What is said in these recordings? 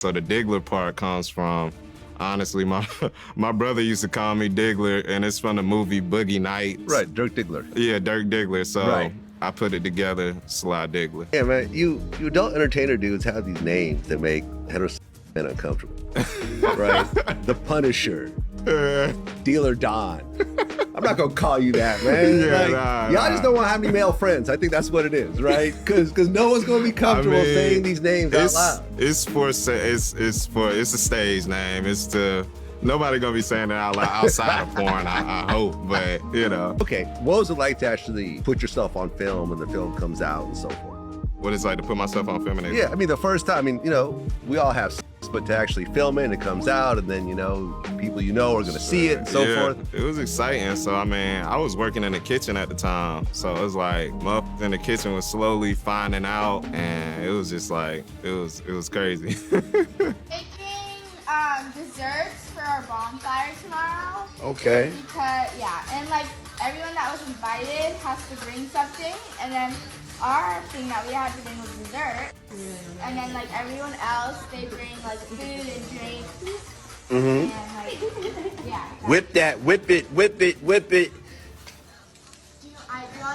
So the Diggler part comes from, honestly, my brother used to call me Diggler, and it's from the movie Boogie Nights. Right, Dirk Diggler. Yeah, Dirk Diggler. So Right. I put it together, Sly Diggler. Yeah, man, you adult entertainer dudes have these names that make heterosexual men uncomfortable. Right? The Punisher, Dealer Don. I'm not gonna call you that, man. Yeah, y'all just don't want to have any male friends. I think that's what it is, right? Because no one's gonna be comfortable saying these names out loud. It's a stage name. Nobody gonna be saying it out loud outside of porn, I hope, but you know. Okay, what was it like to actually put yourself on film when the film comes out and so forth? What it's like to put myself on film and Yeah, I mean, the first time, we all have sex, but to actually film it and it comes out and then, people are gonna see it and so forth. It was exciting. So, I was working in the kitchen at the time. So it was like, motherfuckers in the kitchen was slowly finding out, and it was just like, it was crazy. Making desserts for our bonfire tomorrow. Okay. Because, and everyone that was invited has to bring something, and then our thing that we had to bring was dessert. And then everyone else, they bring food and drinks. Mm-hmm. And Whip that, whip it, whip it, whip it.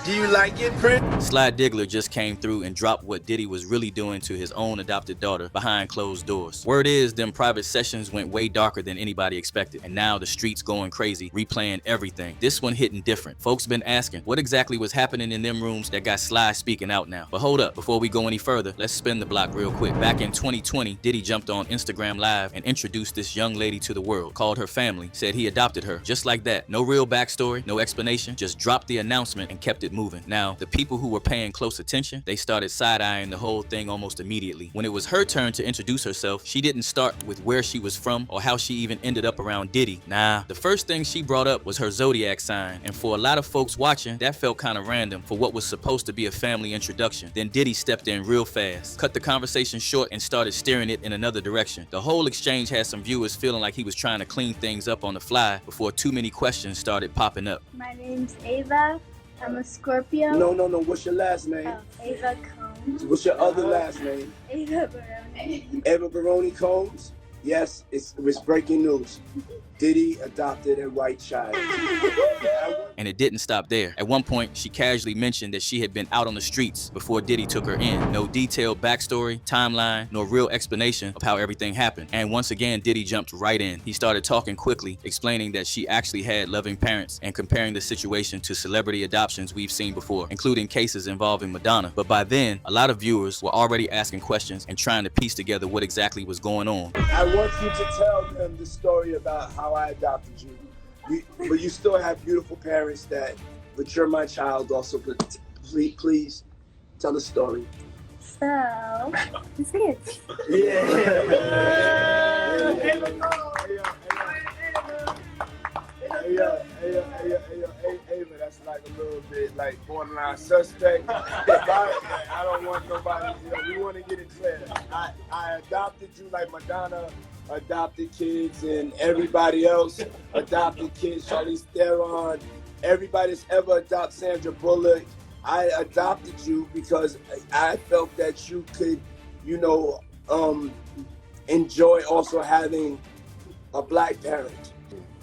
Do you like it, Prince? Sly Diggler just came through and dropped what Diddy was really doing to his own adopted daughter behind closed doors. Word is, them private sessions went way darker than anybody expected, and now the streets going crazy, replaying everything. This one hitting different. Folks been asking, what exactly was happening in them rooms that got Sly speaking out now? But hold up, before we go any further, let's spin the block real quick. Back in 2020, Diddy jumped on Instagram Live and introduced this young lady to the world, called her family, said he adopted her. Just like that. No real backstory, no explanation, just dropped the announcement and kept it moving. Now, the people who were paying close attention, they started side-eyeing the whole thing almost immediately. When it was her turn to introduce herself, she didn't start with where she was from or how she even ended up around Diddy. Nah, the first thing she brought up was her zodiac sign, and for a lot of folks watching, that felt kind of random for what was supposed to be a family introduction. Then Diddy stepped in real fast, cut the conversation short, and started steering it in another direction. The whole exchange had some viewers feeling like he was trying to clean things up on the fly before too many questions started popping up. My name's Ava. I'm a Scorpio. No. What's your last name? Ava Combs. What's your other last name? Ava Baroni. Eva Baroni Combs? Yes, it was breaking news. Diddy adopted a white child. And it didn't stop there. At one point, she casually mentioned that she had been out on the streets before Diddy took her in. No detailed backstory, timeline, nor real explanation of how everything happened. And once again, Diddy jumped right in. He started talking quickly, explaining that she actually had loving parents and comparing the situation to celebrity adoptions we've seen before, including cases involving Madonna. But by then, a lot of viewers were already asking questions and trying to piece together what exactly was going on. I want you to tell them the story about how I adopted you. But you still have beautiful parents but you're my child also. But please tell the story. So, it's good. Ava, that's like a little bit like borderline suspect. I don't want nobody, we want to get it clear. I adopted you like Madonna adopted kids and everybody else adopted kids, Charlize Theron, everybody that's ever adopted Sandra Bullock. I adopted you because I felt that you could, enjoy also having a black parent.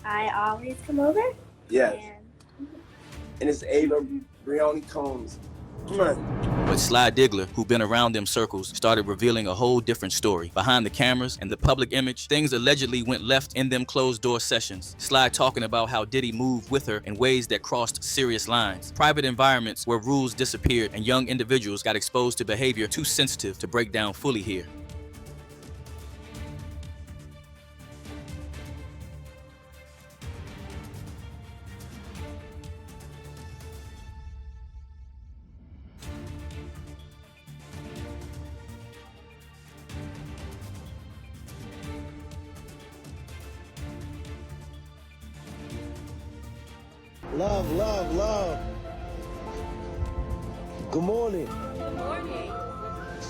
I always come over. Yes. And it's Ava Baroni Combs. But Sly Diggler, who'd been around them circles, started revealing a whole different story. Behind the cameras and the public image, things allegedly went left in them closed-door sessions. Sly talking about how Diddy moved with her in ways that crossed serious lines. Private environments where rules disappeared and young individuals got exposed to behavior too sensitive to break down fully here. Love. Good morning. Good morning.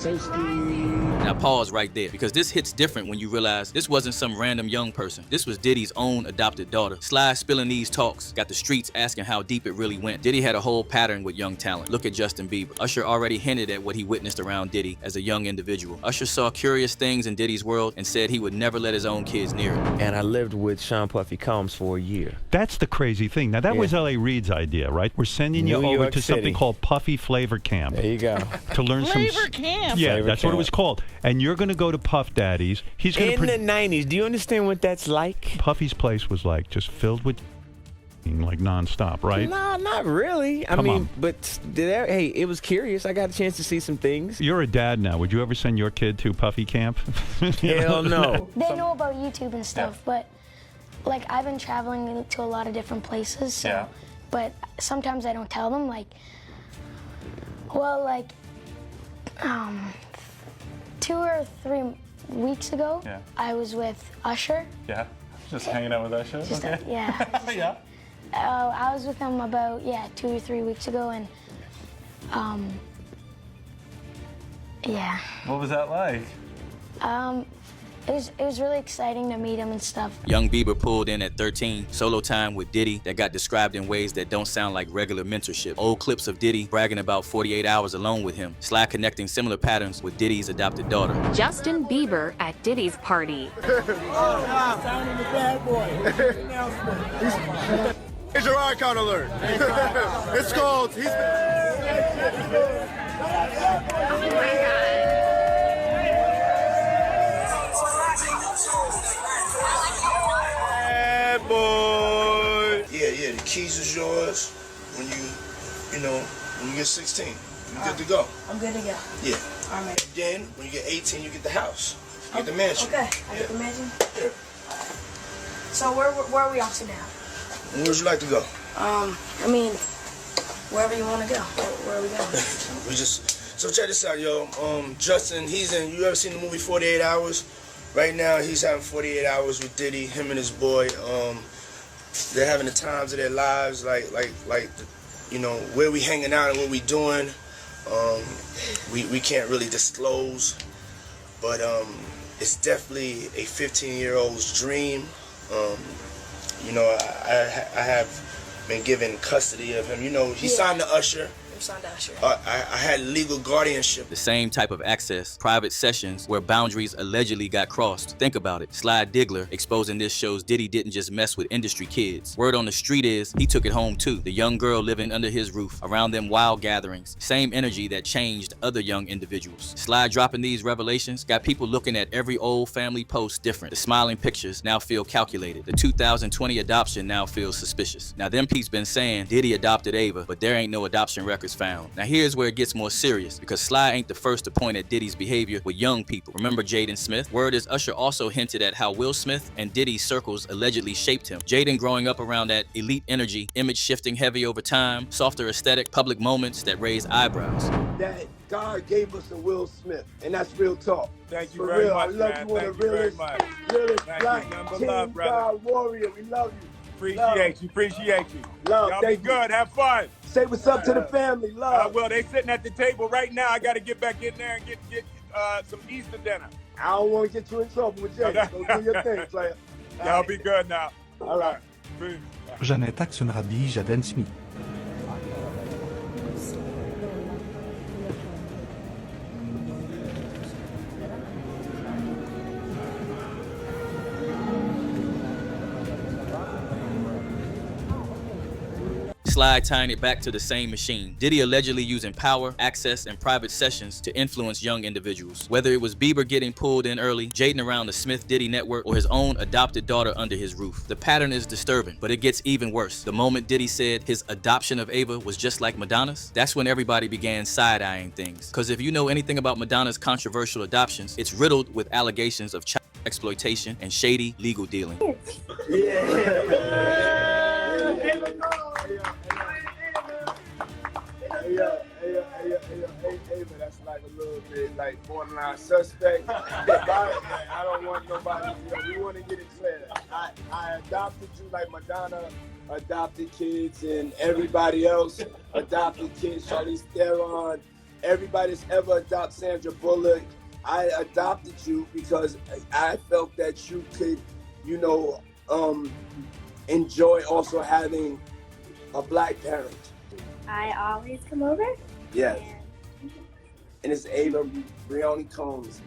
Now pause right there, because this hits different when you realize this wasn't some random young person. This was Diddy's own adopted daughter. Sly spilling these talks got the streets asking how deep it really went. Diddy had a whole pattern with young talent. Look at Justin Bieber. Usher already hinted at what he witnessed around Diddy as a young individual. Usher saw curious things in Diddy's world and said he would never let his own kids near it. And I lived with Sean Puffy Combs for a year. That's the crazy thing. Now, that was L.A. Reid's idea, right? We're sending you New over York to something City. called Puffy Flavor Camp. There you go. To learn Flavor Camp. Yeah, Flavor that's what it Camp. was called. And you're going to go to Puff Daddy's. He's going In to the 90s, do you understand what that's like? Puffy's place was like just filled with like nonstop, right? No, not really. I Come mean, on. but hey, it was curious. I got a chance to see some things. You're a dad now. Would you ever send your kid to Puffy Camp? Hell no. They know about YouTube and stuff, but like I've been traveling to a lot of different places, so but sometimes I don't tell them, like 2 or 3 weeks ago, I was with Usher. Yeah, just hanging out with Usher. Just, Okay. yeah. I was with him about 2 or 3 weeks ago, and What was that like? it was really exciting to meet him and stuff. Young Bieber pulled in at 13, solo time with Diddy that got described in ways that don't sound like regular mentorship. Old clips of Diddy bragging about 48 hours alone with him. Sly connecting similar patterns with Diddy's adopted daughter. Justin Bieber at Diddy's party. Signing the bad boy. Here's your icon alert. It's called. Bad boy. Yeah, the keys is yours when when you get 16. You're good to go. I'm good to go. Yeah. All right. Then, when you get 18, you get the house. You get the mansion. Okay, I get the mansion. So where are we off to now? Where would you like to go? I mean, wherever you want to go. Where are we going? So check this out, yo. Justin, you ever seen the movie 48 Hours? Right now, he's having 48 hours with Diddy, him and his boy. They're having the times of their lives, like where we hanging out and what we doing. We can't really disclose, but it's definitely a 15-year-old's dream. I have been given custody of him. He signed to Usher. I had legal guardianship. The same type of access, private sessions where boundaries allegedly got crossed. Think about it. Sly Diggler exposing this shows Diddy didn't just mess with industry kids. Word on the street is he took it home too. The young girl living under his roof, around them wild gatherings. Same energy that changed other young individuals. Sly dropping these revelations got people looking at every old family post different. The smiling pictures now feel calculated. The 2020 adoption now feels suspicious. Now them peeps been saying Diddy adopted Ava, but there ain't no adoption records found. Now here's where it gets more serious, because Sly ain't the first to point at Diddy's behavior with young people. Remember Jaden Smith? Word is Usher also hinted at how Will Smith and Diddy's circles allegedly shaped him. Jaden growing up around that elite energy, image shifting heavy over time, softer aesthetic, public moments that raise eyebrows. That God gave us a Will Smith, and that's real talk. Thank you For very real, much, I love man. you on Thank the you very realest much. black Nothing but king, love, brother. God warrior. We love you. Appreciate you. Love, Y'all be thank you. good. Have fun. Say what's up to the family. I Love. will. They sitting at the table right now. I got to get back in there and get some Easter dinner. I don't want to get you in trouble with Jay. Go do your thing, player. Y'all be good now. All right. Peace. Janeta Tsunrabi Jaden Smith. Sly tying it back to the same machine. Diddy allegedly using power, access, and private sessions to influence young individuals. Whether it was Bieber getting pulled in early, Jaden around the Smith-Diddy network, or his own adopted daughter under his roof. The pattern is disturbing, but it gets even worse. The moment Diddy said his adoption of Ava was just like Madonna's, that's when everybody began side-eyeing things. Because if you know anything about Madonna's controversial adoptions, it's riddled with allegations of child exploitation and shady legal dealing. That's like a little bit like borderline suspect. I don't want nobody. We want to get it clear. I adopted you like Madonna adopted kids, and everybody else adopted kids. Charlize Theron everybody that's ever adopted Sandra Bullock, I adopted you because I felt that you could, you know, enjoy also having a black parent. I always come over. Yes. And it's Ava Brioni Combs.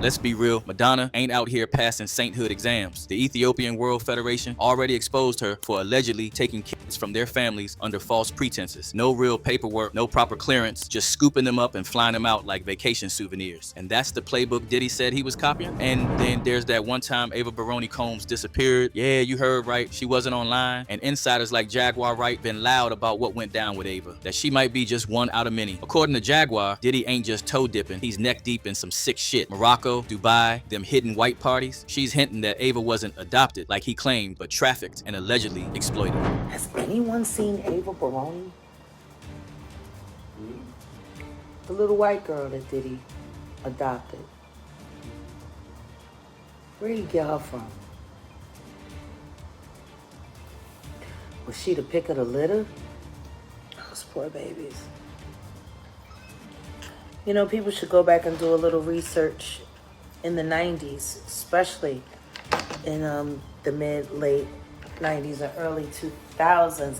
Let's be real, Madonna ain't out here passing sainthood exams. The Ethiopian World Federation already exposed her for allegedly taking kids from their families under false pretenses. No real paperwork, no proper clearance, just scooping them up and flying them out like vacation souvenirs. And that's the playbook Diddy said he was copying. And then there's that one time Ava Baroni Combs disappeared. Yeah, you heard right, she wasn't online. And insiders like Jaguar Wright been loud about what went down with Ava, that she might be just one out of many. According to Jaguar, Diddy ain't just toe dipping, he's neck deep in some sick shit. Morocco, Dubai, them hidden white parties. She's hinting that Ava wasn't adopted like he claimed, but trafficked and allegedly exploited. Has anyone seen Ava Baroni? The little white girl that Diddy adopted. Where'd he get her from? Was she the pick of the litter? Those poor babies. You know, people should go back and do a little research in the 90s, especially in the mid-late 90s and early 2000s.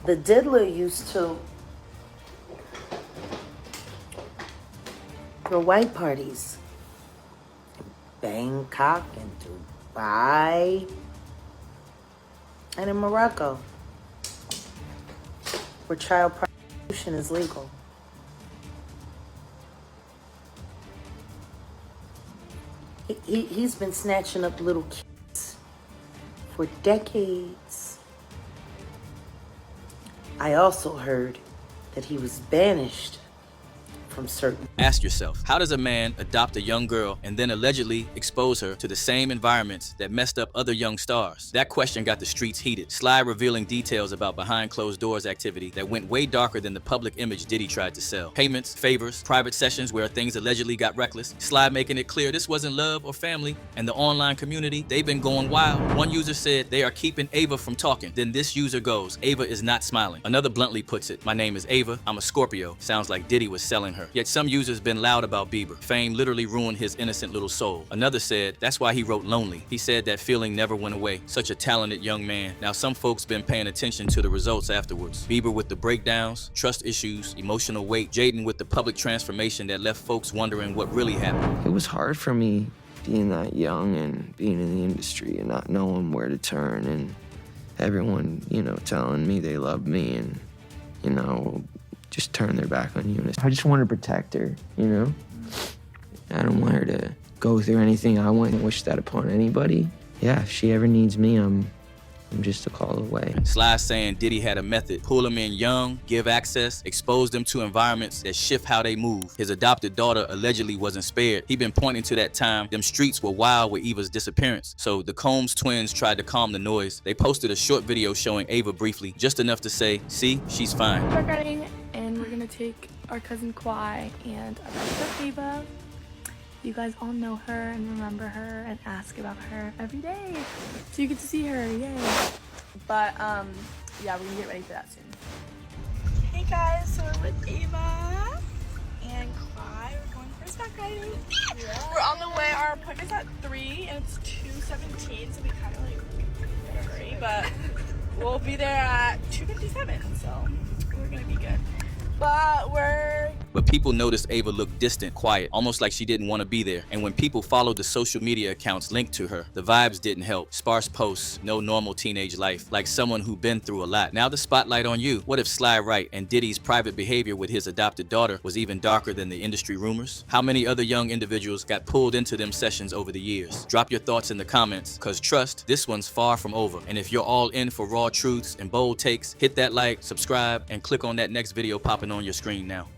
The Diddler used to throw white parties in Bangkok and Dubai and in Morocco, where child prostitution is legal. He's been snatching up little kids for decades. I also heard that he was banished from certain... Ask yourself, how does a man adopt a young girl and then allegedly expose her to the same environments that messed up other young stars? That question got the streets heated. Sly revealing details about behind closed doors activity that went way darker than the public image Diddy tried to sell. Payments, favors, private sessions where things allegedly got reckless. Sly making it clear this wasn't love or family, and the online community, they've been going wild. One user said they are keeping Ava from talking. Then this user goes, Ava is not smiling. Another bluntly puts it, my name is Ava, I'm a Scorpio. Sounds like Diddy was selling her. Yet some users been loud about Bieber. Fame literally ruined his innocent little soul. Another said, that's why he wrote Lonely. He said that feeling never went away. Such a talented young man. Now some folks been paying attention to the results afterwards. Bieber with the breakdowns, trust issues, emotional weight. Jaden with the public transformation that left folks wondering what really happened. It was hard for me being that young and being in the industry and not knowing where to turn, and everyone, you know, telling me they loved me and, you know, just turn their back on you. I just want to protect her, you know? I don't want her to go through anything I wouldn't wish that upon anybody. Yeah, if she ever needs me, I'm just a call away. Sly saying Diddy had a method. Pull them in young, give access, expose them to environments that shift how they move. His adopted daughter allegedly wasn't spared. He been pointing to that time them streets were wild with Eva's disappearance. So the Combs twins tried to calm the noise. They posted a short video showing Ava briefly, just enough to say, see, she's fine. We're running and we're gonna take our cousin Kwai and our sister Ava. You guys all know her and remember her and ask about her every day. So you get to see her, yay. But yeah, we're gonna get ready for that soon. Hey guys, so we're with Ava and Kwai. We're going for horseback riding. Yeah. We're on the way, our appointment's at 3 and it's 2:17, so we kinda like hurry, but we'll be there at 2:57, so we're gonna be good. But people noticed Ava looked distant, quiet, almost like she didn't want to be there. And when people followed the social media accounts linked to her, the vibes didn't help. Sparse posts, no normal teenage life, like someone who'd been through a lot. Now the spotlight on you. What if Sly Wright and Diddy's private behavior with his adopted daughter was even darker than the industry rumors? How many other young individuals got pulled into them sessions over the years? Drop your thoughts in the comments, cause trust, this one's far from over. And if you're all in for raw truths and bold takes, hit that like, subscribe, and click on that next video popping on your screen now.